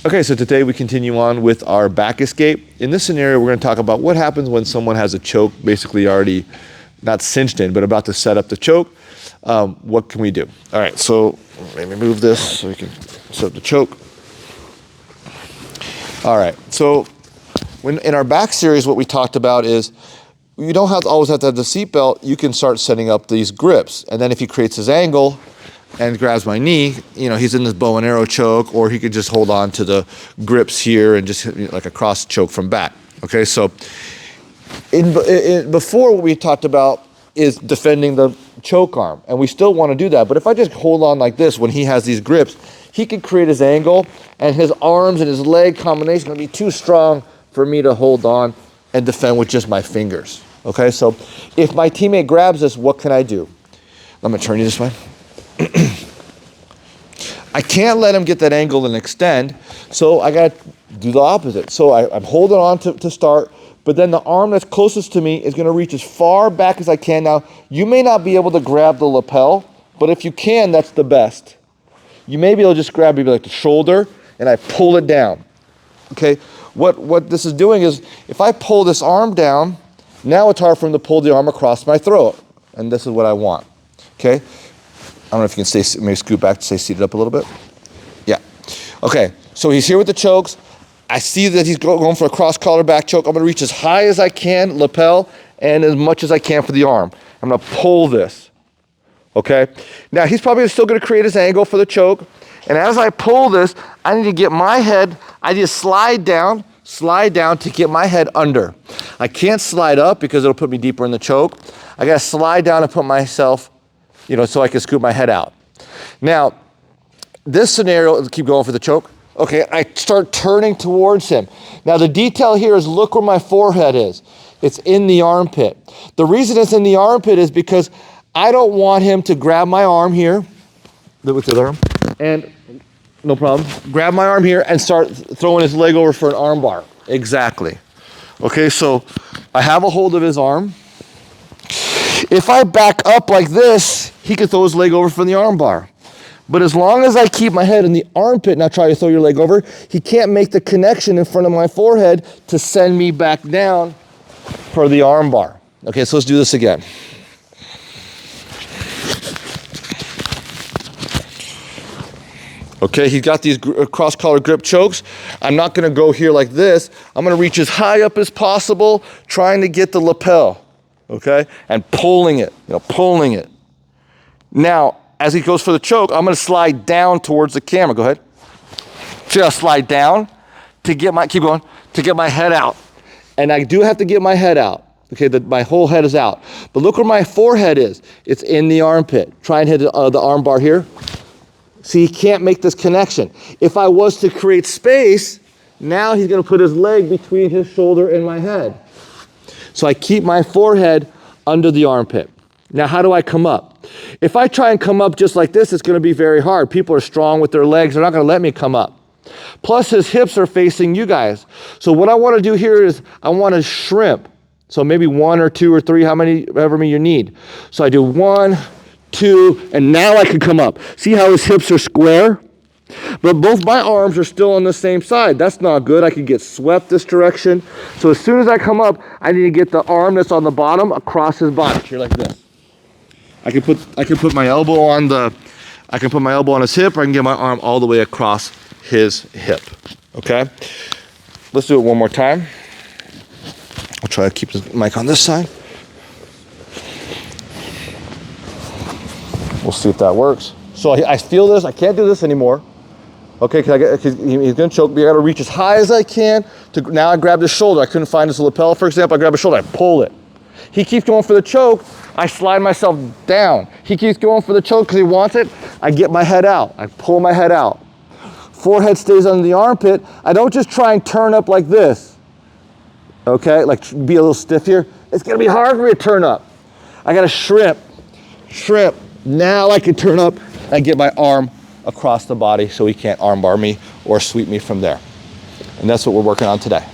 Okay, so today we continue on with our back escape. In this scenario, we're going to talk about what happens when someone has a choke basically already not cinched in, but about to set up the choke. What can we do? All right, so let me move this so we can set up the choke. All right, so in our back series, what we talked about is you don't always have to have the seatbelt. You can start setting up these grips. And then if he creates his angle and grabs my knee, you know, he's in this bow and arrow choke, or he could just hold on to the grips here and just like a cross choke from back. Okay, so before what we talked about is defending the choke arm, and we still want to do that. But if I just hold on like this when he has these grips, he can create his angle, and his arms and his leg combination will be too strong for me to hold on and defend with just my fingers. Okay, so if my teammate grabs this, what can I do? I'm gonna turn you this way. I can't let him get that angle and extend, so I gotta do the opposite. So I'm holding on to start, but then the arm that's closest to me is gonna reach as far back as I can. Now, you may not be able to grab the lapel, but if you can, that's the best. You may be able to just grab maybe like the shoulder, and I pull it down. Okay, what this is doing is, if I pull this arm down, now it's hard for him to pull the arm across my throat, and this is what I want. Okay, I don't know if you can stay, maybe scoot back to stay seated up a little bit. Yeah, okay, so he's here with the chokes. I see that he's going for a cross collar back choke. I'm gonna reach as high as I can, lapel, and as much as I can for the arm. I'm gonna pull this, okay? Now he's probably still gonna create his angle for the choke, and as I pull this, I need to get my head, I just slide down to get my head under. I can't slide up because it'll put me deeper in the choke. I gotta slide down and put myself, you know, so I can scoop my head out. Now, this scenario, keep going for the choke. Okay, I start turning towards him. Now the detail here is, look where my forehead is. It's in the armpit. The reason it's in the armpit is because I don't want him to grab my arm here, with the other arm, and no problem, grab my arm here and start throwing his leg over for an arm bar. Exactly. Okay, so I have a hold of his arm. If I back up like this, he could throw his leg over for the arm bar. But as long as I keep my head in the armpit and I try to throw your leg over, he can't make the connection in front of my forehead to send me back down for the arm bar. Okay, so let's do this again. Okay, he's got these cross-collar grip chokes. I'm not gonna go here like this. I'm gonna reach as high up as possible, trying to get the lapel, okay? And pulling it, pulling it. Now, as he goes for the choke, I'm gonna slide down towards the camera. Go ahead. See, I'll slide down to get my, keep going, to get my head out. And I do have to get my head out. Okay, my whole head is out. But look where my forehead is. It's in the armpit. Try and hit the arm bar here. See, he can't make this connection. If I was to create space, now he's gonna put his leg between his shoulder and my head. So I keep my forehead under the armpit. Now, how do I come up? If I try and come up just like this, it's gonna be very hard. People are strong with their legs. They're not gonna let me come up. Plus, his hips are facing you guys. So what I wanna do here is I wanna shrimp. So maybe 1 or 2 or 3, however many you need. So I do 1, 2, and now I can come up. See how his hips are square? But both my arms are still on the same side. That's not good. I could get swept this direction. So as soon as I come up, I need to get the arm that's on the bottom across his body, here like this. I can put my elbow on his hip, or I can get my arm all the way across his hip. Okay? Let's do it one more time. I'll try to keep the mic on this side. We'll see if that works. So I feel this, I can't do this anymore. Okay, he's gonna choke me. I gotta reach as high as I can. Now I grab his shoulder. I couldn't find his lapel, for example. I grab his shoulder, I pull it. He keeps going for the choke. I slide myself down. He keeps going for the choke because he wants it. I get my head out. I pull my head out. Forehead stays under the armpit. I don't just try and turn up like this. Okay, like be a little stiff here. It's gonna be hard for me to turn up. I gotta shrimp. Now I can turn up and get my arm across the body so he can't arm bar me or sweep me from there. And that's what we're working on today.